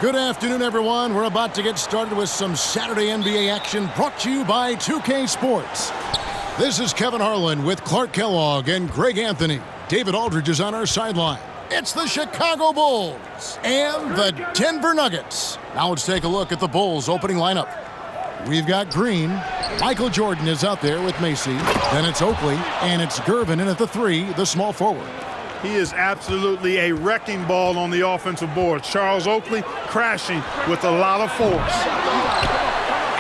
Good afternoon, everyone. We're about to get started with some Saturday NBA action brought to you by 2K Sports. This is Kevin Harlan with Clark Kellogg and Greg Anthony. David Aldridge is on our sideline. It's the Chicago Bulls and the Denver Nuggets. Now let's take a look at the Bulls' opening lineup. We've got Green. Michael Jordan is out there with Macy. Then it's Oakley, and it's Gervin in at the 3, the small forward. He is absolutely a wrecking ball on the offensive board. Charles Oakley crashing with a lot of force.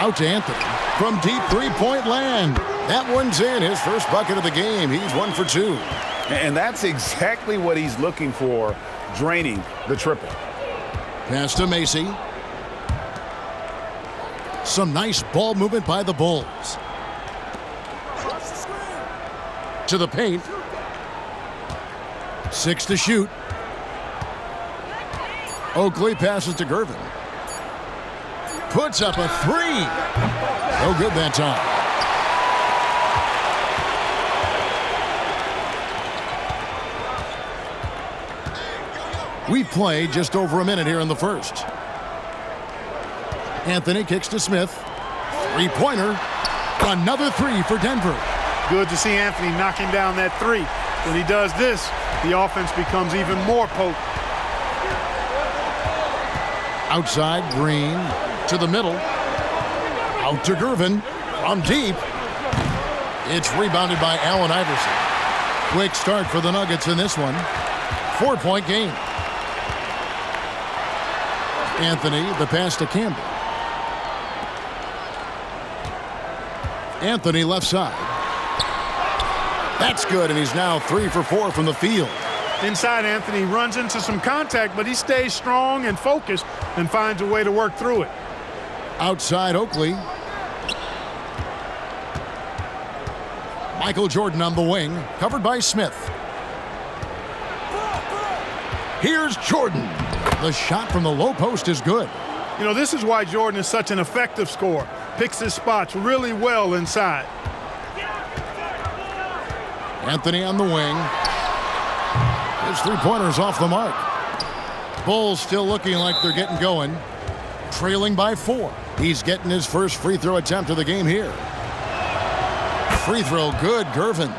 Out to Anthony from deep three-point land. That one's in, his first bucket of the game. He's 1 for 2. And that's exactly what he's looking for, draining the triple. Pass to Macy. Some nice ball movement by the Bulls. To the paint. 6 to shoot. Oakley passes to Gervin. Puts up a 3. No good that time. We've played just over a minute here in the first. Anthony kicks to Smith. Three-pointer. Another 3 for Denver. Good to see Anthony knocking down that 3. When he does this, the offense becomes even more potent. Outside, Green to the middle. Out to Gervin from deep. It's rebounded by Allen Iverson. Quick start for the Nuggets in this one. 4-point game. Anthony, the pass to Campbell. Anthony left side. That's good, and he's now 3 for 4 from the field. Inside, Anthony runs into some contact, but he stays strong and focused and finds a way to work through it. Outside, Oakley. Michael Jordan on the wing, covered by Smith. Here's Jordan. The shot from the low post is good. You know, this is why Jordan is such an effective scorer. Picks his spots really well inside. Anthony on the wing. His three-pointer's off the mark. Bulls still looking like they're getting going. Trailing by 4. He's getting his first free throw attempt of the game here. Free throw good, Gervin.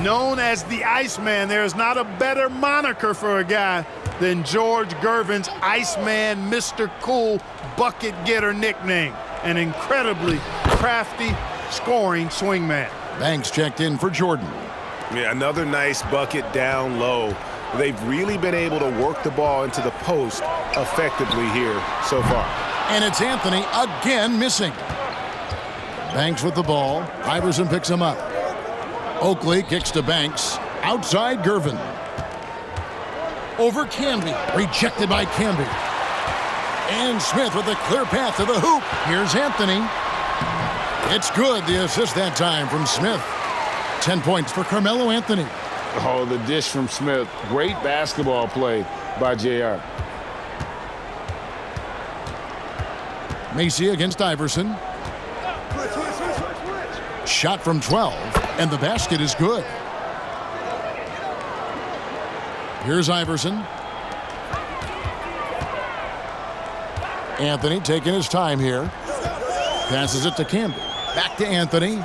Known as the Iceman, there's not a better moniker for a guy than George Gervin's Iceman, Mr. Cool bucket getter nickname. An incredibly crafty scoring swingman. Banks checked in for Jordan. Yeah, another nice bucket down low. They've really been able to work the ball into the post effectively here so far. And it's Anthony again missing. Banks with the ball. Iverson picks him up. Oakley kicks to Banks. Outside Gervin. Over Camby. Rejected by Camby. And Smith with a clear path to the hoop. Here's Anthony. It's good. The assist that time from Smith. 10 points for Carmelo Anthony. Oh, the dish from Smith. Great basketball play by JR. Macy against Iverson. Shot from 12, and the basket is good. Here's Iverson. Anthony taking his time here. Passes it to Campbell. Back to Anthony.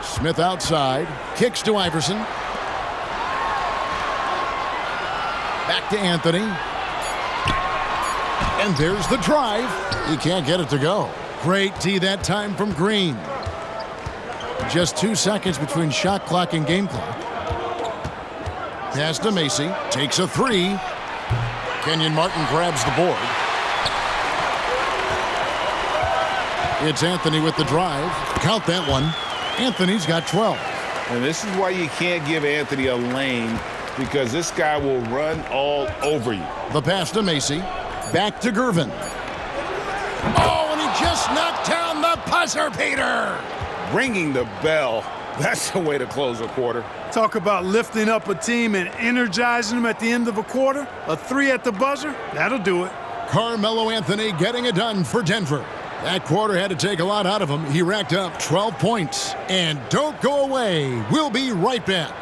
Smith outside. Kicks to Iverson. Back to Anthony. And there's the drive. He can't get it to go. Great D that time from Green. Just 2 seconds between shot clock and game clock. Pass to Macy. Takes a 3. Kenyon Martin grabs the board. It's Anthony with the drive. Count that one. Anthony's got 12. And this is why you can't give Anthony a lane, because this guy will run all over you. The pass to Macy. Back to Gervin. Oh, and he just knocked down the buzzer beater. Ringing the bell. That's the way to close a quarter. Talk about lifting up a team and energizing them at the end of a quarter. A 3 at the buzzer, that'll do it. Carmelo Anthony getting it done for Denver. That quarter had to take a lot out of him. He racked up 12 points. And don't go away. We'll be right back.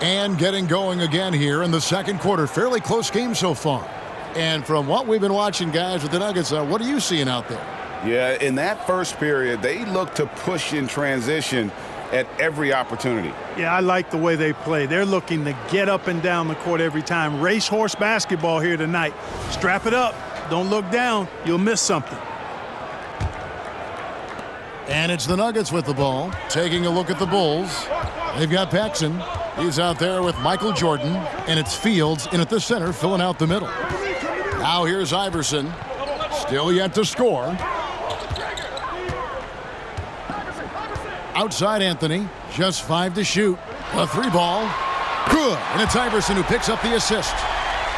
And getting going again here in the second quarter. Fairly close game so far. And from what we've been watching, guys, with the Nuggets, what are you seeing out there? Yeah, in that first period, they look to push in transition at every opportunity. Yeah, I like the way they play. They're looking to get up and down the court every time. Racehorse basketball here tonight. Strap it up. Don't look down. You'll miss something. And it's the Nuggets with the ball. Taking a look at the Bulls. They've got Paxson. He's out there with Michael Jordan. And it's Fields in at the center, filling out the middle. Now here's Iverson. Still yet to score. Outside Anthony. Just 5 to shoot. A 3-ball. Good. And it's Iverson who picks up the assist.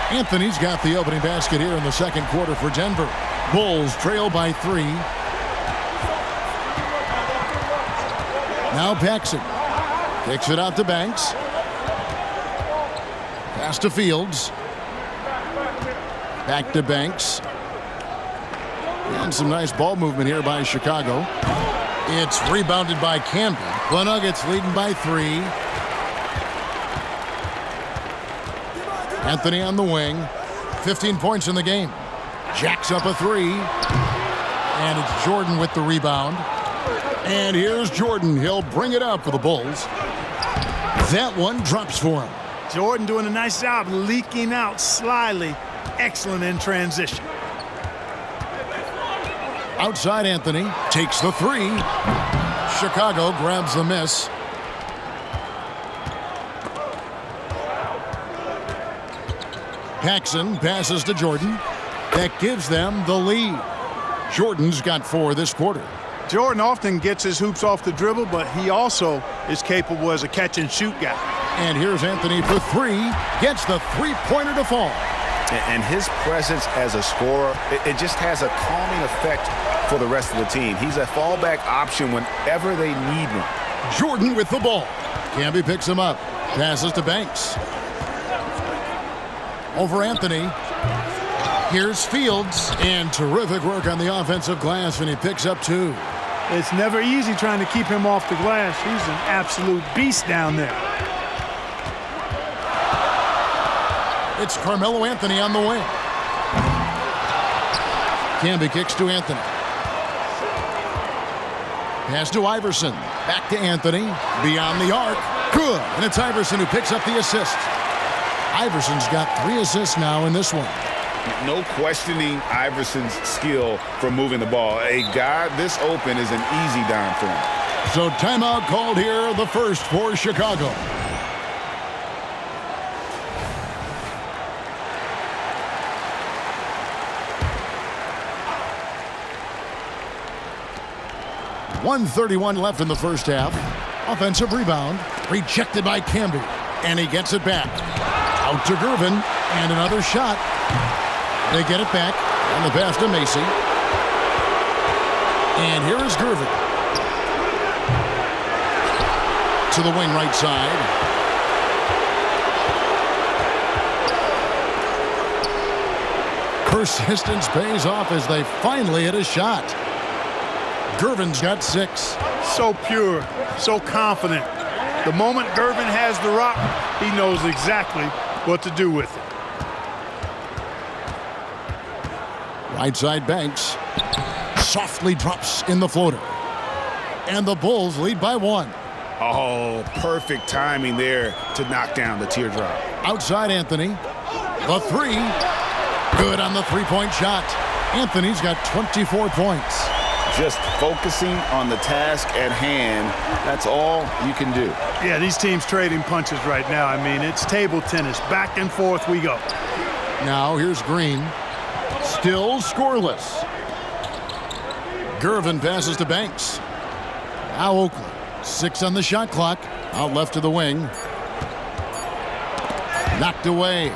Anthony's got the opening basket here in the second quarter for Denver. Bulls trail by 3. Now Paxson kicks it out to Banks. Pass to Fields. Back to Banks. And some nice ball movement here by Chicago. It's rebounded by Campbell. The Nuggets leading by 3. Anthony on the wing. 15 points in the game. Jacks up a 3. And it's Jordan with the rebound. And here's Jordan. He'll bring it up for the Bulls. That one drops for him. Jordan doing a nice job leaking out slyly. Excellent in transition. Outside Anthony takes the 3. Chicago grabs the miss. Paxson passes to Jordan. That gives them the lead. Jordan's got 4 this quarter. Jordan often gets his hoops off the dribble, but he also is capable as a catch-and-shoot guy. And here's Anthony for 3. Gets the three-pointer to fall. And his presence as a scorer, it just has a calming effect for the rest of the team. He's a fallback option whenever they need one. Jordan with the ball. Camby picks him up. Passes to Banks. Over Anthony. Here's Fields. And terrific work on the offensive glass, and he picks up 2. It's never easy trying to keep him off the glass. He's an absolute beast down there. It's Carmelo Anthony on the wing. Camby kicks to Anthony. Pass to Iverson. Back to Anthony. Beyond the arc. Good. And it's Iverson who picks up the assist. Iverson's got 3 assists now in this one. No questioning Iverson's skill for moving the ball. A guy this open is an easy dime for him. So timeout called here, the first for Chicago. .131 left in the first half. Offensive rebound. Rejected by Camby. And he gets it back. Out to Gervin. And another shot. They get it back on the pass to Macy. And here is Gervin. To the wing right side. Persistence pays off as they finally hit a shot. Gervin's got 6. So pure, so confident. The moment Gervin has the rock, he knows exactly what to do with it. Right side Banks softly drops in the floater. And the Bulls lead by 1. Oh, perfect timing there to knock down the teardrop. Outside Anthony. The 3. Good on the three-point shot. Anthony's got 24 points. Just focusing on the task at hand, that's all you can do. Yeah, these teams trading punches right now. I mean, it's table tennis. Back and forth we go. Now here's Green. Still scoreless. Gervin passes to Banks. Now Oakley. 6 on the shot clock. Out left to the wing. Knocked away.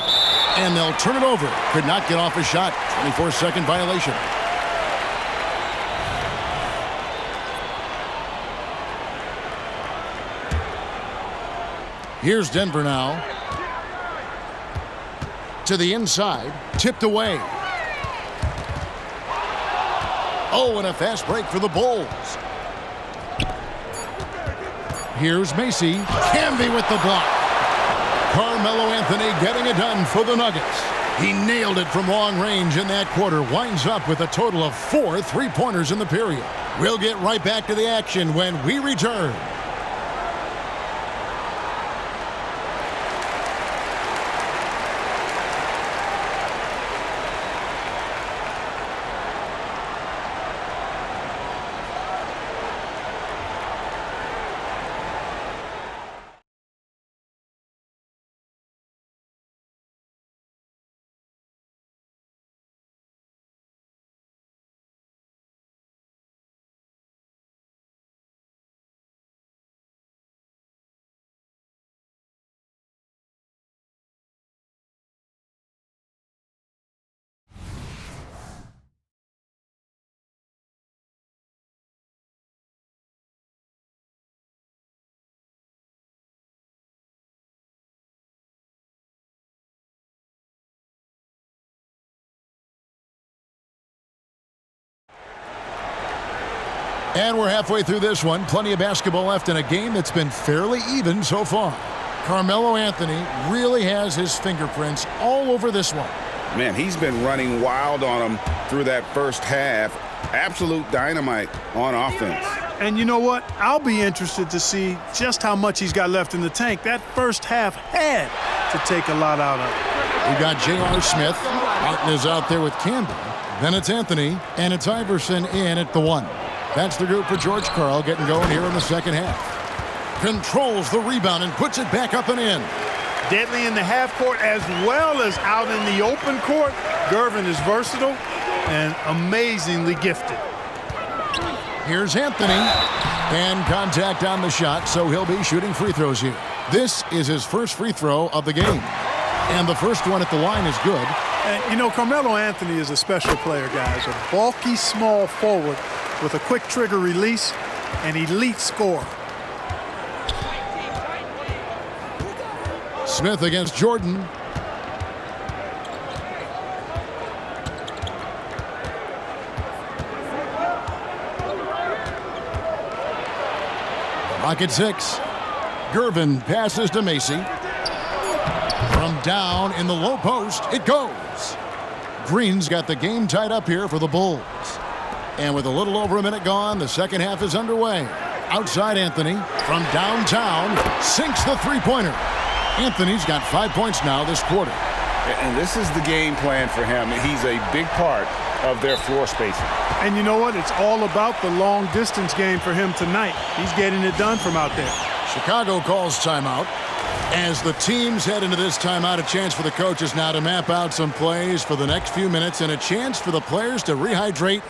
And they'll turn it over. Could not get off a shot. 24-second violation. Here's Denver now. To the inside. Tipped away. Oh, and a fast break for the Bulls. Here's Macy. Camby with the block. Carmelo Anthony getting it done for the Nuggets. He nailed it from long range in that quarter. Winds up with a total of 4 3-pointers in the period. We'll get right back to the action when we return. And we're halfway through this one. Plenty of basketball left in a game that's been fairly even so far. Carmelo Anthony really has his fingerprints all over this one. Man, he's been running wild on him through that first half. Absolute dynamite on offense. And you know what? I'll be interested to see just how much he's got left in the tank. That first half had to take a lot out of it. We got J.R. Smith. Martin is out there with Campbell. Then it's Anthony, and it's Iverson in at the 1. That's the group for George Karl getting going here in the second half. Controls the rebound and puts it back up and in. Deadly in the half court as well as out in the open court. Gervin is versatile and amazingly gifted. Here's Anthony. And contact on the shot, so he'll be shooting free throws here. This is his first free throw of the game. And the first one at the line is good. And, you know, Carmelo Anthony is a special player, guys. A bulky, small forward with a quick trigger release, an elite scorer. Smith against Jordan. Clock at 6. Gervin passes to Macy. From down in the low post, it goes. Green's got the game tied up here for the Bulls. And with a little over a minute gone, the second half is underway. Outside Anthony, from downtown, sinks the three-pointer. Anthony's got 5 points now this quarter. And this is the game plan for him. He's a big part of their floor spacing. And you know what? It's all about the long-distance game for him tonight. He's getting it done from out there. Chicago calls timeout. As the teams head into this timeout, a chance for the coaches now to map out some plays for the next few minutes and a chance for the players to rehydrate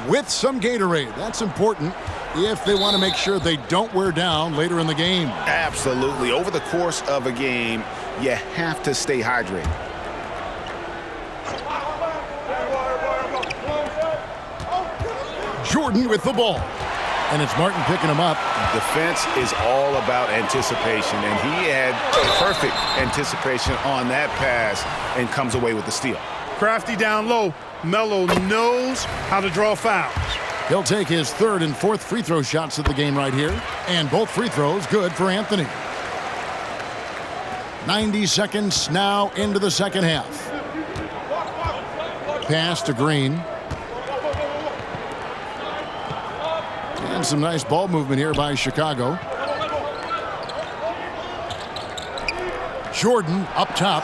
with some Gatorade. That's important if they want to make sure they don't wear down later in the game. Absolutely. Over the course of a game, you have to stay hydrated. Jordan with the ball. And it's Martin picking him up. Defense is all about anticipation, and he had perfect anticipation on that pass and comes away with the steal. Crafty down low. Melo knows how to draw fouls. He'll take his third and fourth free throw shots of the game right here. And both free throws good for Anthony. 90 seconds now into the second half. Pass to Green. And some nice ball movement here by Chicago. Jordan up top.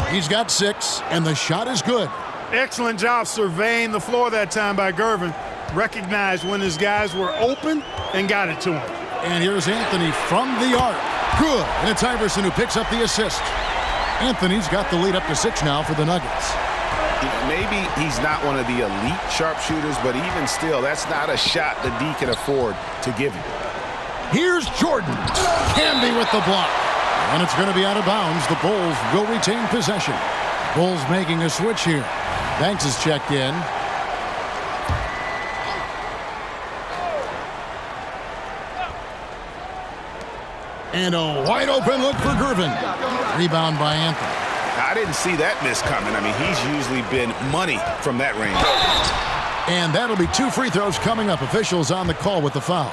He's got 6, and the shot is good. Excellent job surveying the floor that time by Gervin. Recognized when his guys were open and got it to him. And here's Anthony from the arc. Good. And it's Iverson who picks up the assist. Anthony's got the lead up to 6 now for the Nuggets. Maybe he's not one of the elite sharpshooters, but even still, that's not a shot the D can afford to give you. Here's Jordan. Canby with the block. And it's going to be out of bounds. The Bulls will retain possession. Bulls making a switch here. Banks is checked in. And a wide open look for Gervin. Rebound by Anthony. I didn't see that miss coming. I mean, he's usually been money from that range. And that'll be 2 free throws coming up. Officials on the call with the foul.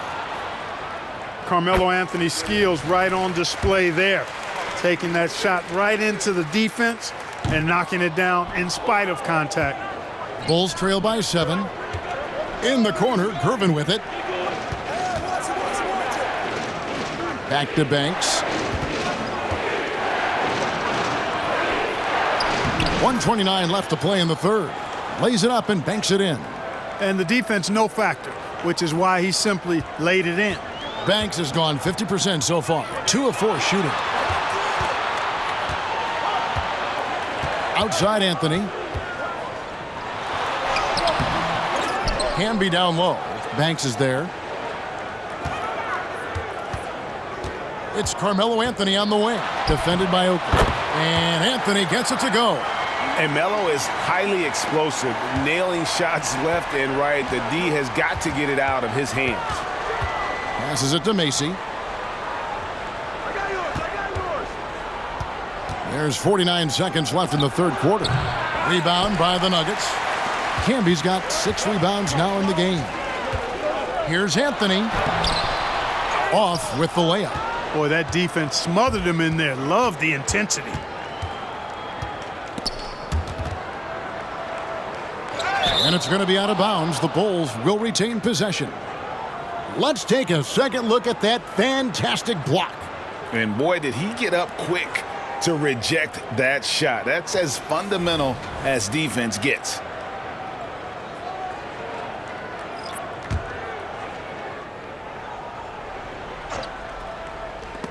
Carmelo Anthony's skills right on display there. taking that shot right into the defense and knocking it down in spite of contact. Bulls trail by 7. In the corner, Gervin with it. Back to Banks. 1:29 left to play in the third. Lays it up and banks it in. And the defense no factor, which is why he simply laid it in. Banks has gone 50% so far. 2 of 4 shooting. Outside Anthony. Hamby down low. Banks is there. It's Carmelo Anthony on the wing. Defended by Oakley. And Anthony gets it to go. And Melo is highly explosive, nailing shots left and right. The D has got to get it out of his hands. Passes it to Macy. There's 49 seconds left in the third quarter. Rebound by the Nuggets. Camby's got 6 rebounds now in the game. Here's Anthony. Off with the layup. Boy, that defense smothered him in there. Love the intensity. And it's going to be out of bounds. The Bulls will retain possession. Let's take a second look at that fantastic block. And boy, did he get up quick to reject that shot. That's as fundamental as defense gets.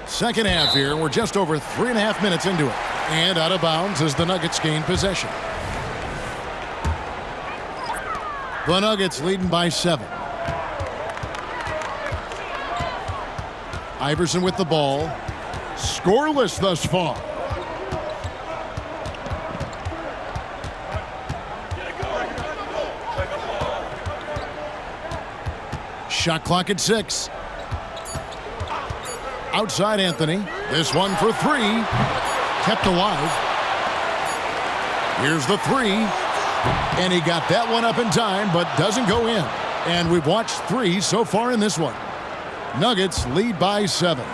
Second half here. We're just over 3.5 minutes into it. And out of bounds as the Nuggets gain possession. The Nuggets leading by 7. Iverson with the ball. Scoreless thus far. Shot clock at 6. Outside Anthony. This one for 3. Kept alive. Here's the 3. And he got that one up in time, but doesn't go in. And we've watched 3 so far in this one. Nuggets lead by 7.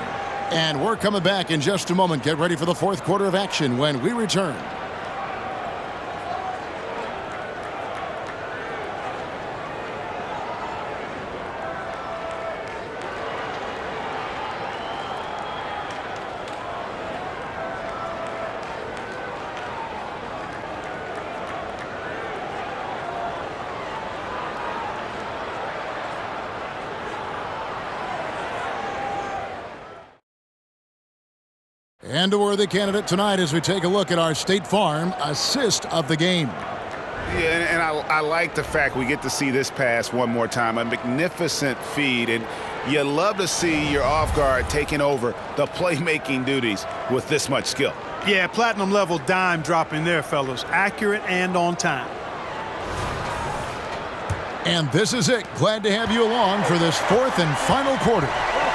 And we're coming back in just a moment. Get ready for the fourth quarter of action when we return. And a worthy candidate tonight as we take a look at our State Farm assist of the game. Yeah, and I like the fact we get to see this pass one more time. A magnificent feed, and you love to see your off guard taking over the playmaking duties with this much skill. Yeah, platinum level dime dropping there, fellas. Accurate and on time. And this is it. Glad to have you along for this fourth and final quarter.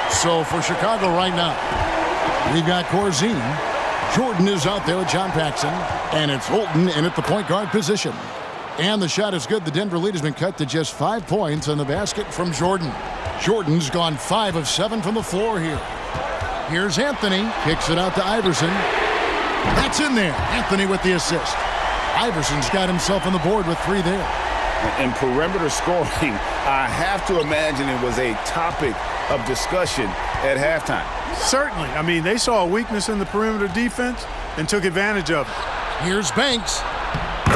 So for Chicago right now, we've got Corzine. Jordan is out there with John Paxson. And it's Holton in at the point guard position. And the shot is good. The Denver lead has been cut to just 5 points on the basket from Jordan. Jordan's gone 5 of 7 from the floor here. Here's Anthony. Kicks it out to Iverson. That's in there. Anthony with the assist. Iverson's got himself on the board with 3 there. And perimeter scoring, I have to imagine it was a topic of discussion at halftime. Certainly. I mean, they saw a weakness in the perimeter defense and took advantage of it. Here's Banks.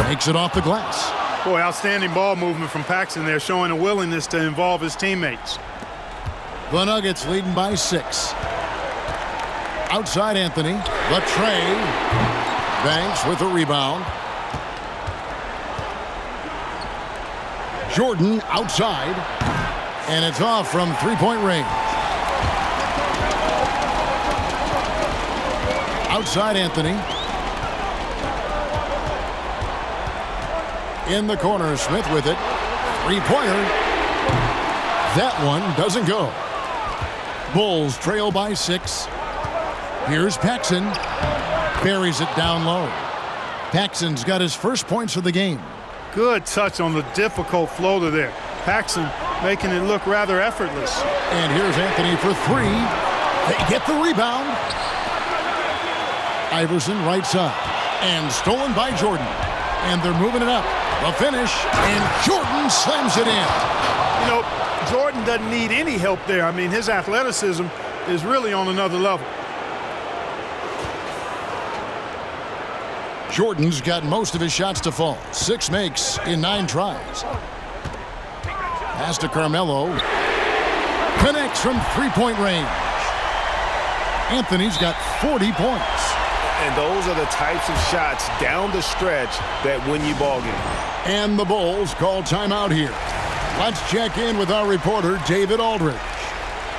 Takes it off the glass. Boy, outstanding ball movement from Paxson there, showing a willingness to involve his teammates. The Nuggets leading by 6. Outside Anthony. Latrey. Banks with a rebound. Jordan outside. And it's off from three-point range. Outside Anthony. In the corner, Smith with it. Three-pointer. That one doesn't go. Bulls trail by 6. Here's Paxson. Buries it down low. Paxson's got his first points of the game. Good touch on the difficult floater there. Paxson making it look rather effortless. And here's Anthony for 3. They get the rebound. Iverson right side. And stolen by Jordan. And they're moving it up. The finish. And Jordan slams it in. You know, Jordan doesn't need any help there. I mean, his athleticism is really on another level. Jordan's got most of his shots to fall. 6 makes in 9 tries. Pass to Carmelo. Connects from three-point range. Anthony's got 40 points. And those are the types of shots down the stretch that win you ball games. And the Bulls call timeout here. Let's check in with our reporter, David Aldridge.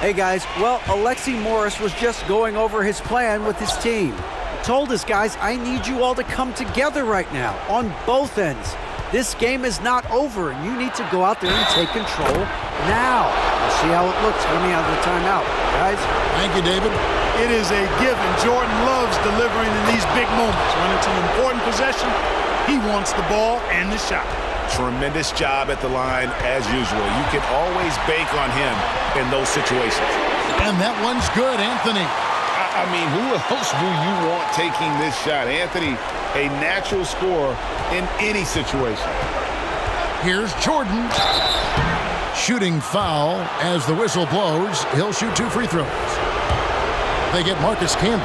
Hey, guys. Well, Alexi Morris was just going over his plan with his team. Told us, guys, I need you all to come together right now on both ends. This game is not over. You need to go out there and take control now. We'll see how it looks coming out of the timeout, guys. Thank you, David. It is a given. Jordan loves delivering in these big moments. When it's an important possession, he wants the ball and the shot. Tremendous job at the line as usual. You can always bank on him in those situations. And that one's good, Anthony. I mean, who else do you want taking this shot? Anthony, a natural scorer in any situation. Here's Jordan. Shooting foul as the whistle blows. He'll shoot 2 free throws. They get Marcus Camby.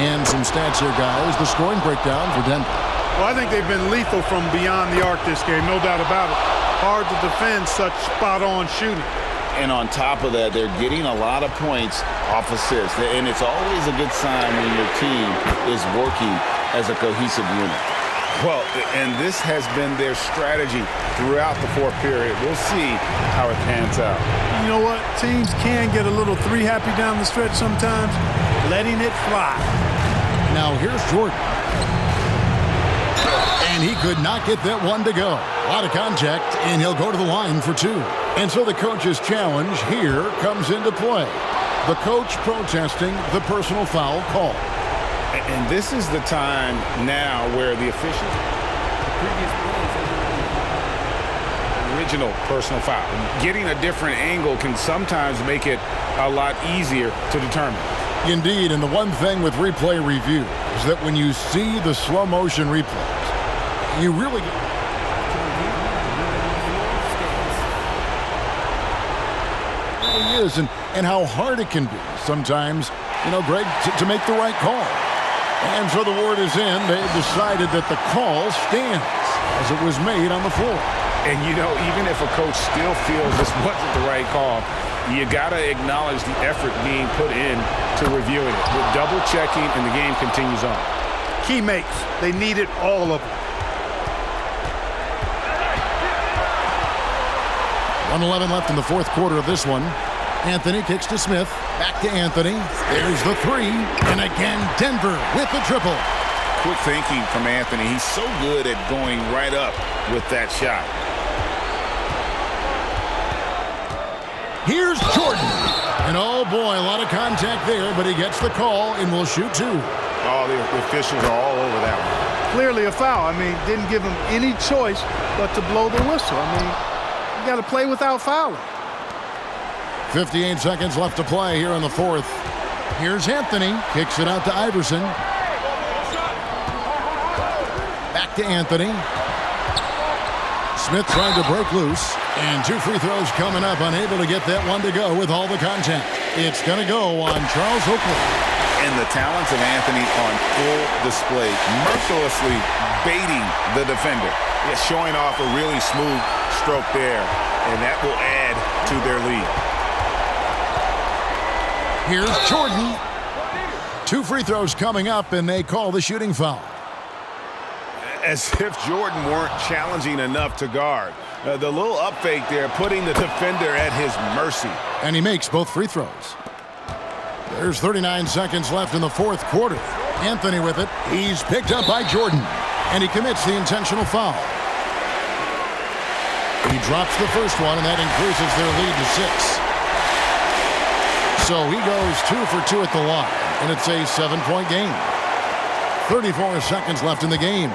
And some stats here, guys. The scoring breakdown for Denver. Well, I think they've been lethal from beyond the arc this game, no doubt about it. Hard to defend such spot-on shooting. And on top of that, they're getting a lot of points off assists. And it's always a good sign when your team is working as a cohesive unit. Well, and this has been their strategy throughout the fourth period. We'll see how it pans out. You know what? Teams can get a little three-happy down the stretch sometimes, letting it fly. Now here's Jordan. And he could not get that one to go. A lot of contact, and he'll go to the line for 2. And so the coach's challenge here comes into play. The coach protesting the personal foul call. And this is the time now where the official original personal foul. Getting a different angle can sometimes make it a lot easier to determine. Indeed, and the one thing with replay review is that when you see the slow motion replays, you really get it is, and how hard it can be sometimes, you know, Greg, to make the right call. And so the word is in. They've decided that the call stands as it was made on the floor. And, you know, even if a coach still feels this wasn't the right call, you got to acknowledge the effort being put in to reviewing it. With double checking, and the game continues on. Key makes. They needed all of them. 1:11 left in the fourth quarter of this one. Anthony kicks to Smith. Back to Anthony. There's the 3. And again, Denver with the triple. Quick thinking from Anthony. He's so good at going right up with that shot. Here's Jordan. And oh boy, a lot of contact there, but he gets the call and will shoot 2. Oh, the officials are all over that one. Clearly a foul. I mean, didn't give him any choice but to blow the whistle. I mean, you got to play without fouling. 58 seconds left to play here in the fourth. Here's Anthony. Kicks it out to Iverson. Back to Anthony. Smith trying to break loose. And 2 free throws coming up. Unable to get that one to go with all the contact. It's going to go on Charles Oakley. And the talents of Anthony on full display. Mercilessly baiting the defender. Yeah, showing off a really smooth stroke there. And that will add to their lead. Here's Jordan. 2 free throws coming up, and they call the shooting foul. As if Jordan weren't challenging enough to guard. The little up fake there, putting the defender at his mercy. And he makes both free throws. There's 39 seconds left in the fourth quarter. Anthony with it. He's picked up by Jordan. And he commits the intentional foul. He drops the first one, and that increases their lead to 6. So he goes 2 for 2 at the line, and it's a 7-point game. 34 seconds left in the game.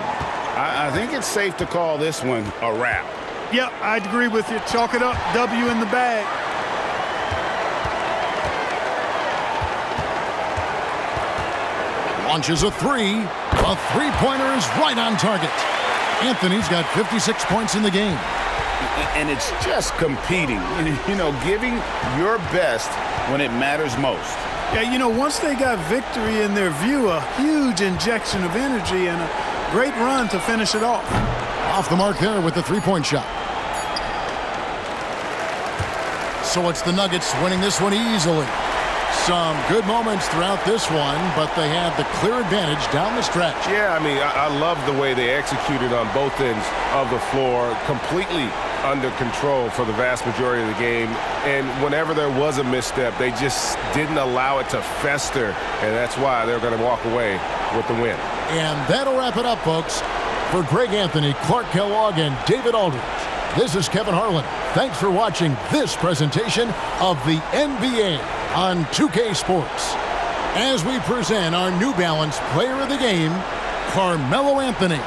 I think it's safe to call this one a wrap. Yep, I'd agree with you. Chalk it up. W in the bag. Launches a three. A three-pointer is right on target. Anthony's got 56 points in the game. And it's just competing, giving your best when it matters most. Yeah, once they got victory in their view, a huge injection of energy and a great run to finish it off. Off the mark there with the three-point shot. So it's the Nuggets winning this one easily. Some good moments throughout this one, but they had the clear advantage down the stretch. Yeah, I love the way they executed on both ends of the floor, completely under control for the vast majority of the game. And whenever there was a misstep, they just didn't allow it to fester, and that's why they're going to walk away with the win. And that'll wrap it up, folks. For Greg Anthony, Clark Kellogg, and David Aldridge, this is Kevin Harlan. Thanks for watching this presentation of the NBA on 2K Sports. As we present our New Balance Player of the Game, Carmelo Anthony.